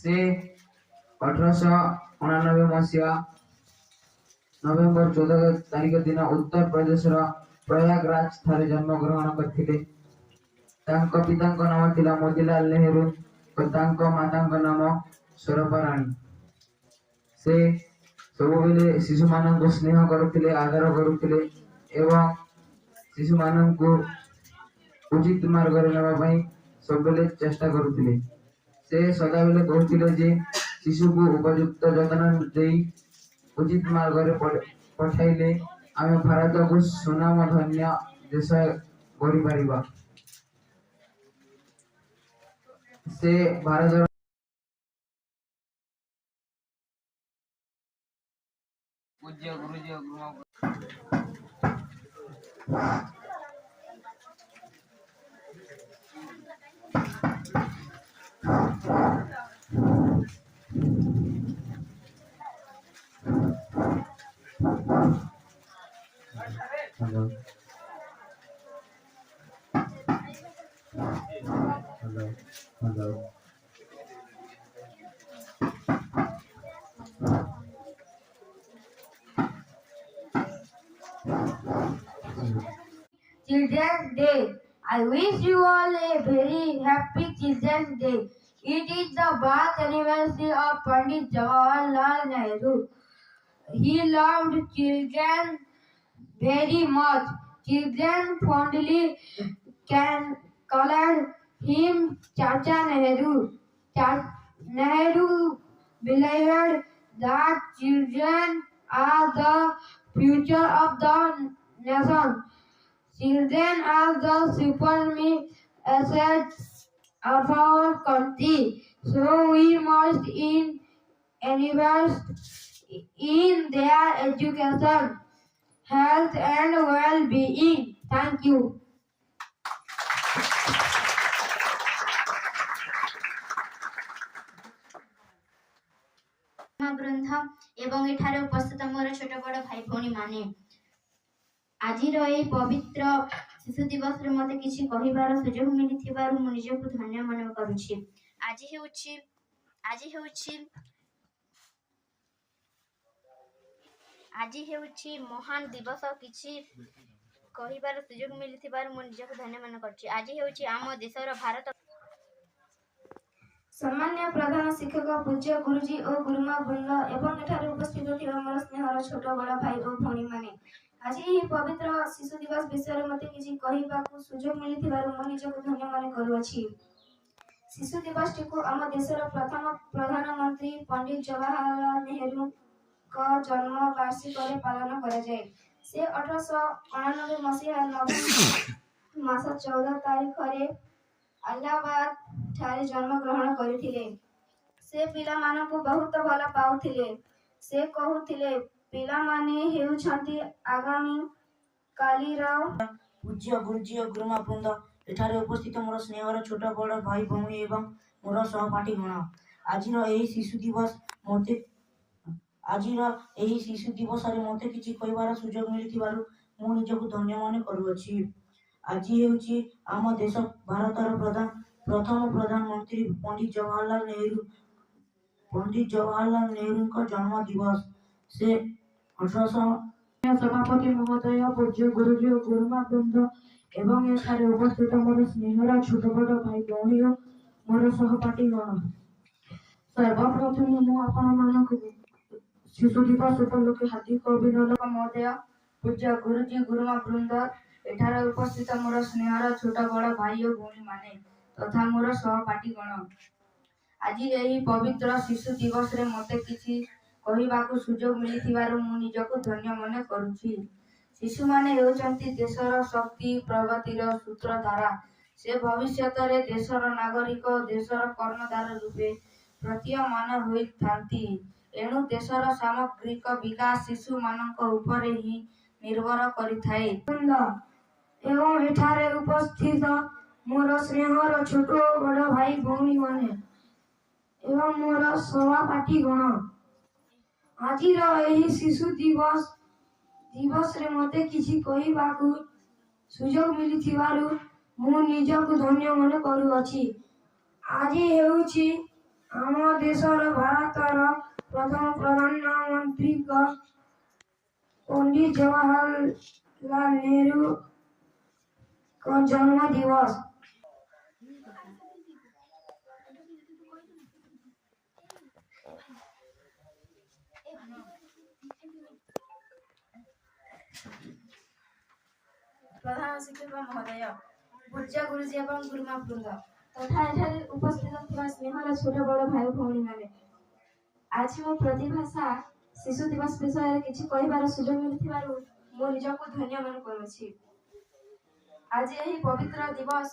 से 1899 मसीहा नवेम्बर 14 तारिख दिन उत्तर प्रदेश प्रयागराज ठारे जन्म ग्रहण करथिले। तांको पितांको नाम थिला मोतीलाल नेहरू और तांको मातांको नाम स्वरूपा राणी। से सबुबेले शिशु माननको स्नेह करुथिले, आदर करुथिले एवं शिशु माननको उचित मार्ग रे नेबा पई सबेले चेष्टा करुथिले। से सदाबेले कहूथिले जे शिशु को उपयुक्त जतन देई उचित मार्ग रे पठाइले आमे भारत को सुनाम धन्य देश गढ़ी पारिबा। से भारत पूज्य गुरुजी और Hello. Hello. Hello. Children's Day. I wish you all a very happy Children's Day. It is the birth anniversary of Pandit Jawaharlal Nehru. He loved children very much. Children fondly called him Chacha Nehru. Nehru believed that children are the future of the nation. Children are the supreme assets of our country, so we must invest in their education, health and well-being. Thank you. ग्रंथ एवं एठारे उपस्थित मोर छोट बड़ भाई भौणी माने आजिर ए पवित्र शिशु दिवस रे मते किछि कहिबार सुजोग मिलिथिबारु मु निजकु धन्य मन करूछि। आज हेउछि महान दिवस किछि कहिबार सुजोग मिलिथिबारु मु निजकु धन्य मन करूछि। आज हेउछि आम देशर भारत सम्मान्य प्रधान शिक्षक पूज्य गुरुजी और गुरुमा वृंद एवं एठारे उपस्थित थिबा मोर स्नेहर छोट बड़ भाई और भौणी माने आज ही पवित्र शिशु दिवस विषय में मते किछि कहिबाकू सुजोग मिलिथिबारु मु निजकु धन्य मन करूछि। शिशु दिवस को आम देशर प्रथम प्रधानमंत्री पंडित जवाहरलाल नेहरू का जन्म वार्षिक रे पालन करा जाय। से 1899 मसीहा नवेम्बर मास 14 तारिख रे अलाहाबाद ठारे जन्म ग्रहण करथिले। से पिला मानकु बहुत भल पाउथिले। से कहूथिले पिला माने हेउछंती आगामी कालीर पूज्य गुरुजी और गुरुमा वृंद एठारे उपस्थित मोर स्नेहर छोट बड़ भाई भौणी एवं मोर सहपाठी गण आजिर एही शिशु दिवस रे मते किछि कहिबार सुजोग मिलिथिबारु मु निजकु धन्य मन करूछि। आज हेउछि आम देश भारतर प्रथम प्रधानमंत्री पंडित जवाहरलाल नेहरू का जन्म दिवस। से 1800 सभापति महोदय पूज्य गुरुजी और गुरुमा वृंद एवं एठारे उपस्थित मोर स्नेहर छोट बड़ भाई भौणी और मोर सहपाठी गण सर्वप्रथम मु आपण मानक शिशु दिवस उपलक्षे हार्दिक अभिनंदन महोदय पूज्य गुरुजी गुरुमा वृंद एठारे उपस्थित मोर स्नेहर छोट बड़ भाई और भौणी माने तथा मोर सहपाठी गण आज एही पवित्र शिशु दिवस रे मते किछि कहिबाकू सुजोग मिलिथिबारु मु निजकु धन्य मन करूछि। शिशु माने हेउचंती देशर शक्ति प्रगतिर सूत्रधारा। से भविष्यत रे देशर नागरिक देशर कर्णधार रूपे प्रतीयमान होइथांती। एणु देशर सामग्रिक विकास शिशु मानक ऊपर ही निर्भर करिथाए। एवं एठारे उपस्थित मोर स्नेहर छोट बड़ भाई भौणी माने एवं मोर सहपाठी गण आजिर एही शिशु दिवस रे मते किछि कहिबाकू सुजोग मिलिथिबारु मु निजकु धन्य मन करूछि। आज हेउछि ଆମ ଦେଶର ଭାରତର ପ୍ରଥମ ପ୍ରଧାନମନ୍ତ୍ରୀଙ୍କ ପଣ୍ଡିତ ଜବାହରଲାଲ ନେହେରୁଙ୍କ ଜନ୍ମ ଦିବସ। ପ୍ରଧାନ ଶିକ୍ଷକ ମହୋଦୟ, ପୂଜ୍ୟ ଗୁରୁଜୀ ଏବଂ ଗୁରୁମା ବୃନ୍ଦ ତଥା ଏଠାରେ ଉପସ୍ଥିତ ଥିବା ସ୍ନେହର ଛୋଟ ବଡ଼ ଭାଇ ଭଉଣୀମାନେ, ଆଜି ମୁଁ ପ୍ରତିଭାଷା ଶିଶୁ ଦିବସ ବିଷୟରେ କିଛି କହିବାର ସୁଯୋଗ ମିଳିଥିବାରୁ ମୁଁ ନିଜକୁ ଧନ୍ୟ ମନେ କରୁଅଛି। ଆଜି ଏହି ପବିତ୍ର ଦିବସ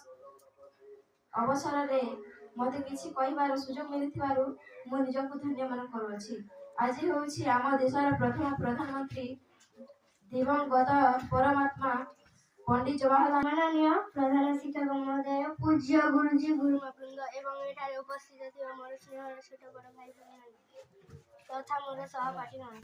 ଅବସରରେ ମୋତେ କିଛି କହିବାର ସୁଯୋଗ ମିଳିଥିବାରୁ ମୁଁ ନିଜକୁ ଧନ୍ୟ ମନେ କରୁଅଛି। ଆଜି ହେଉଛି ଆମ ଦେଶର ପ୍ରଥମ ପ୍ରଧାନମନ୍ତ୍ରୀ ଦିବଂଗତ ପରମାତ୍ମା ପଣ୍ଡିତ ଜବାହରଲାଲ ମାନନୀୟ ପ୍ରଧାନ ଶିକ୍ଷକ ମହୋଦୟ, ପୂଜ୍ୟ ଗୁରୁଜୀ ଗୁରୁମା ବୃନ୍ଦ ଏବଂ ଏଠାରେ ଉପସ୍ଥିତ ଥିବା ମୋର ସ୍ନେହର ଛୋଟ ବଡ଼ ଭାଇ ଭଉଣୀମାନେ ତଥା ମୋର ସହପାଠୀମାନେ,